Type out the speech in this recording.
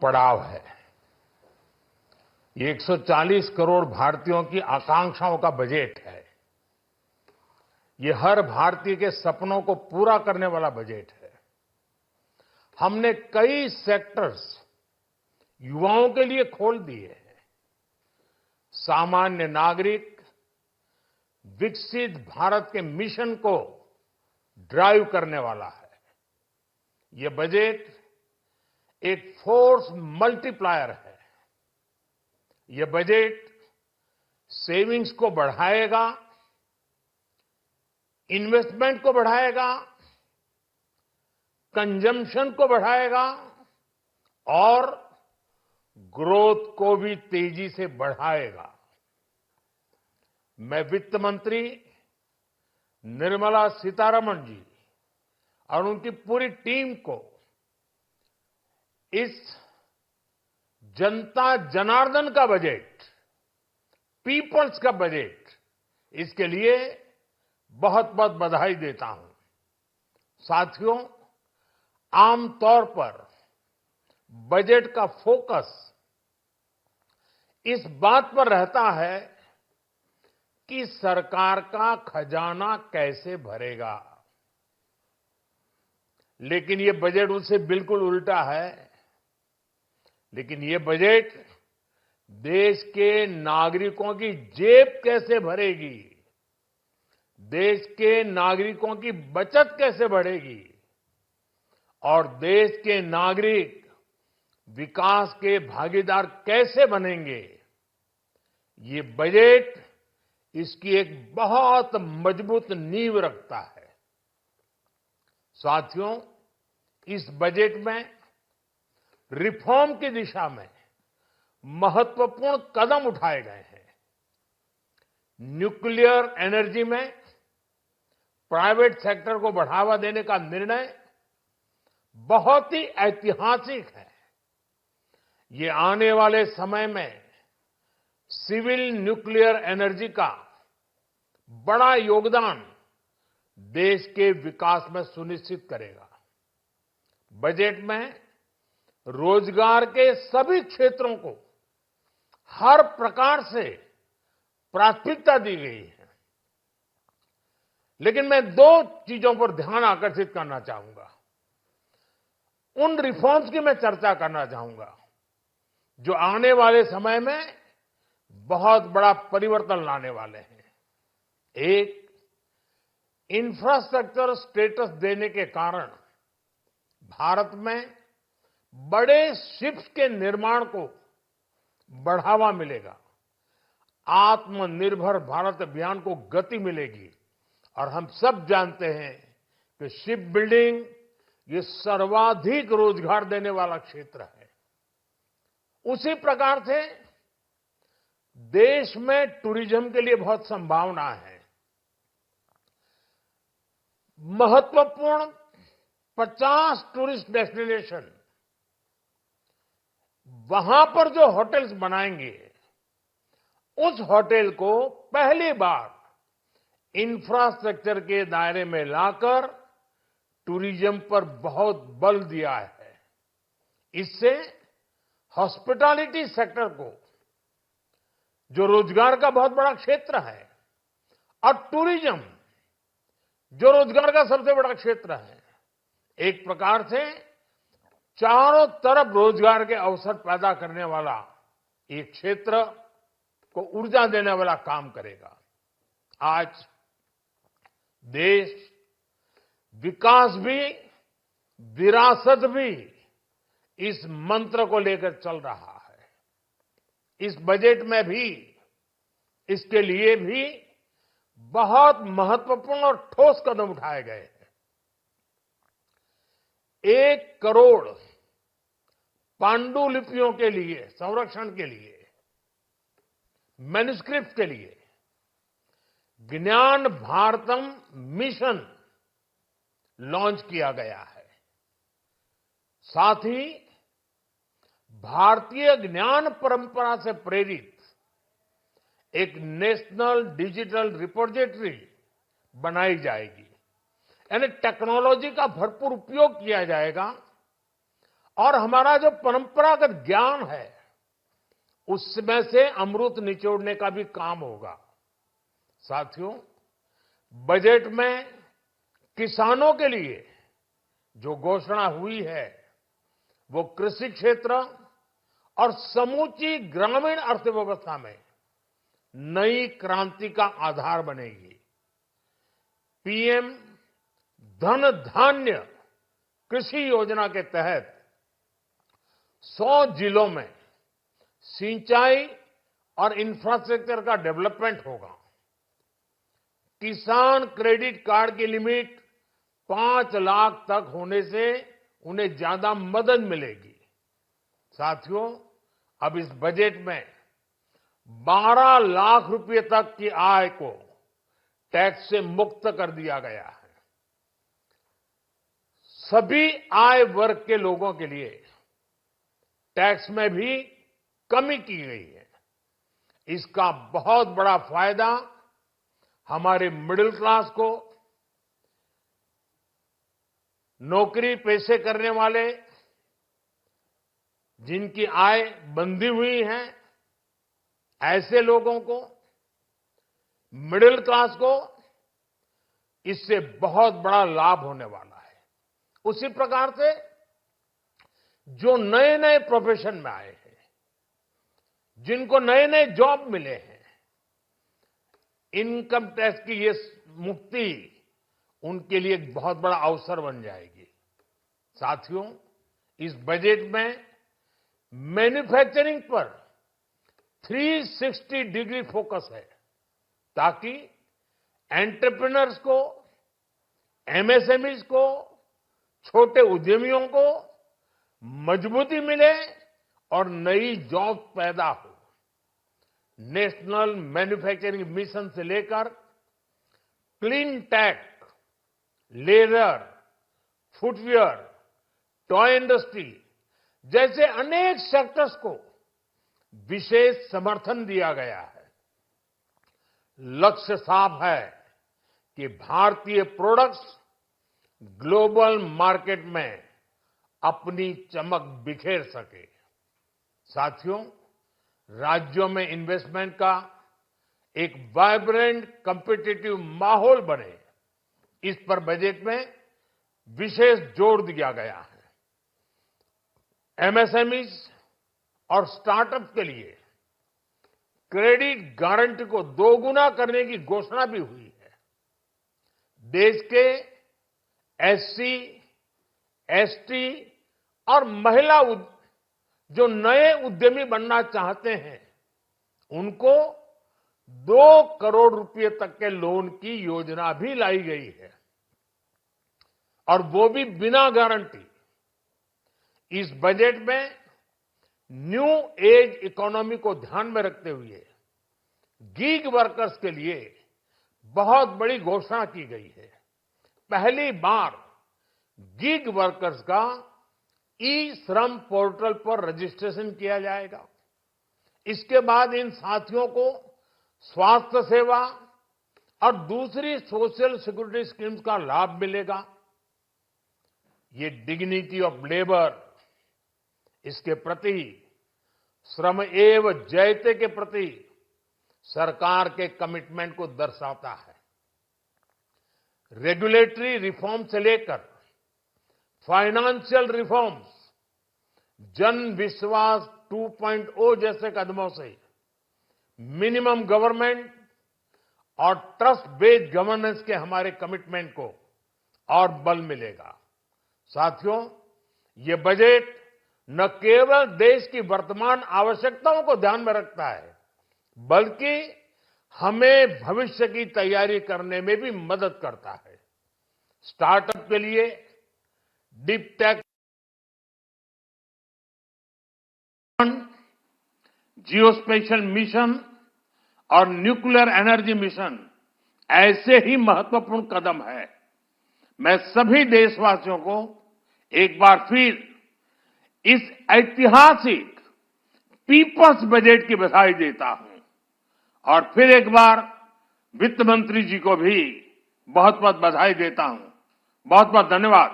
पड़ाव है। ये 140 करोड़ भारतीयों की आकांक्षाओं का बजट है। ये हर भारतीय के सपनों को पूरा करने वाला बजट है। हमने कई सेक्टर्स युवाओं के लिए खोल दिए हैं। सामान्य नागरिक विकसित भारत के मिशन को ड्राइव करने वाला है। ये बजट एक फोर्स मल्टीप्लायर है। ये बजट सेविंग्स को बढ़ाएगा, इन्वेस्टमेंट को बढ़ाएगा, कंजम्पशन को बढ़ाएगा और ग्रोथ को भी तेजी से बढ़ाएगा। मैं वित्त मंत्री निर्मला सीतारमण जी और उनकी पूरी टीम को इस जनता जनार्दन का बजट, पीपल्स का बजट, इसके लिए बहुत बहुत बधाई देता हूं। साथियों, आमतौर पर बजट का फोकस इस बात पर रहता है कि सरकार का खजाना कैसे भरेगा, लेकिन ये बजट उससे बिल्कुल उल्टा है। लेकिन ये बजट देश के नागरिकों की जेब कैसे भरेगी, देश के नागरिकों की बचत कैसे बढ़ेगी और देश के नागरिक विकास के भागीदार कैसे बनेंगे, ये बजट इसकी एक बहुत मजबूत नींव रखता है। साथियों, इस बजट में रिफॉर्म की दिशा में महत्वपूर्ण कदम उठाए गए हैं। न्यूक्लियर एनर्जी में प्राइवेट सेक्टर को बढ़ावा देने का निर्णय बहुत ही ऐतिहासिक है। ये आने वाले समय में सिविल न्यूक्लियर एनर्जी का बड़ा योगदान देश के विकास में सुनिश्चित करेगा। बजट में रोजगार के सभी क्षेत्रों को हर प्रकार से प्राथमिकता दी गई है। लेकिन मैं दो चीजों पर ध्यान आकर्षित करना चाहूंगा। उन रिफॉर्म्स की मैं चर्चा करना चाहूंगा जो आने वाले समय में बहुत बड़ा परिवर्तन लाने वाले हैं। एक, इंफ्रास्ट्रक्चर स्टेटस देने के कारण भारत में बड़े शिप्स के निर्माण को बढ़ावा मिलेगा। आत्मनिर्भर भारत अभियान को गति मिलेगी और हम सब जानते हैं कि शिप बिल्डिंग ये सर्वाधिक रोजगार देने वाला क्षेत्र है। उसी प्रकार से देश में टूरिज्म के लिए बहुत संभावना है। महत्वपूर्ण 50 टूरिस्ट डेस्टिनेशन, वहां पर जो होटल्स बनाएंगे, उस होटल को पहली बार इंफ्रास्ट्रक्चर के दायरे में लाकर टूरिज्म पर बहुत बल दिया है। इससे हॉस्पिटैलिटी सेक्टर को, जो रोजगार का बहुत बड़ा क्षेत्र है, और टूरिज्म जो रोजगार का सबसे बड़ा क्षेत्र है, एक प्रकार से चारों तरफ रोजगार के अवसर पैदा करने वाला एक क्षेत्र को ऊर्जा देने वाला काम करेगा। आज देश विकास भी, विरासत भी, इस मंत्र को लेकर चल रहा है। इस बजट में भी इसके लिए भी बहुत महत्वपूर्ण और ठोस कदम उठाए गए हैं। 1 करोड़ पांडुलिपियों के लिए संरक्षण के लिए, मैन्युस्क्रिप्ट के लिए ज्ञान भारतम मिशन लॉन्च किया गया है। साथ ही भारतीय ज्ञान परंपरा से प्रेरित एक नेशनल डिजिटल रिपोजिटरी बनाई जाएगी। यानी टेक्नोलॉजी का भरपूर उपयोग किया जाएगा और हमारा जो परंपरागत ज्ञान है उसमें से अमृत निचोड़ने का भी काम होगा। साथियों, बजट में किसानों के लिए जो घोषणा हुई है वो कृषि क्षेत्र और समूची ग्रामीण अर्थव्यवस्था में नई क्रांति का आधार बनेगी। पीएम धन धान्य कृषि योजना के तहत 100 जिलों में सिंचाई और इंफ्रास्ट्रक्चर का डेवलपमेंट होगा। किसान क्रेडिट कार्ड की लिमिट 5 लाख तक होने से उन्हें ज्यादा मदद मिलेगी। साथियों, अब इस बजट में 12 लाख रुपए तक की आय को टैक्स से मुक्त कर दिया गया है। सभी आय वर्ग के लोगों के लिए टैक्स में भी कमी की गई है। इसका बहुत बड़ा फायदा हमारे मिडिल क्लास को, नौकरी पेशे करने वाले जिनकी आय बंधी हुई है ऐसे लोगों को, मिडिल क्लास को इससे बहुत बड़ा लाभ होने वाला है। उसी प्रकार से जो नए नए प्रोफेशन में आए हैं, जिनको नए नए जॉब मिले हैं, इनकम टैक्स की ये मुक्ति उनके लिए एक बहुत बड़ा अवसर बन जाएगी। साथियों, इस बजट में मैन्युफैक्चरिंग पर 360 डिग्री फोकस है ताकि एंटरप्रेन्योर्स को, एमएसएमईज को, छोटे उद्यमियों को मजबूती मिले और नई जॉब पैदा हो। नेशनल मैन्युफैक्चरिंग मिशन से लेकर clean tech, leather, footwear, toy industry जैसे अनेक सेक्टर्स को विशेष समर्थन दिया गया है। लक्ष्य साफ है कि भारतीय प्रोडक्ट्स ग्लोबल मार्केट में अपनी चमक बिखेर सके। साथियों, राज्यों में इन्वेस्टमेंट का एक वाइब्रेंट कॉम्पिटिटिव माहौल बने, इस पर बजट में विशेष जोर दिया गया है। एमएसएमईज और स्टार्टअप के लिए क्रेडिट गारंटी को दोगुना करने की घोषणा भी हुई है। देश के एससी, एसटी और महिला जो नए उद्यमी बनना चाहते हैं उनको 2 करोड़ रुपए तक के लोन की योजना भी लाई गई है, और वो भी बिना गारंटी। इस बजट में न्यू एज इकोनॉमी को ध्यान में रखते हुए गीग वर्कर्स के लिए बहुत बड़ी घोषणा की गई है। पहली बार गीग वर्कर्स का ई श्रम पोर्टल पर रजिस्ट्रेशन किया जाएगा। इसके बाद इन साथियों को स्वास्थ्य सेवा और दूसरी सोशल सिक्योरिटी स्कीम्स का लाभ मिलेगा। ये डिग्निटी ऑफ लेबर, इसके प्रति श्रम एव जयते के प्रति सरकार के कमिटमेंट को दर्शाता है। रेगुलेटरी रिफॉर्म से लेकर फाइनेंशियल रिफॉर्म्स, जन विश्वास 2.0 जैसे कदमों से मिनिमम गवर्नमेंट और ट्रस्ट बेस्ड गवर्नेंस के हमारे कमिटमेंट को और बल मिलेगा। साथियों, ये बजट न केवल देश की वर्तमान आवश्यकताओं को ध्यान में रखता है, बल्कि हमें भविष्य की तैयारी करने में भी मदद करता है। स्टार्टअप के लिए डीप टेक, जियोस्पेशियल मिशन और न्यूक्लियर एनर्जी मिशन ऐसे ही महत्वपूर्ण कदम है। मैं सभी देशवासियों को एक बार फिर इस ऐतिहासिक पीपल्स बजट की बधाई देता हूं, और फिर एक बार वित्त मंत्री जी को भी बहुत बहुत बधाई देता हूं। बहुत बहुत धन्यवाद।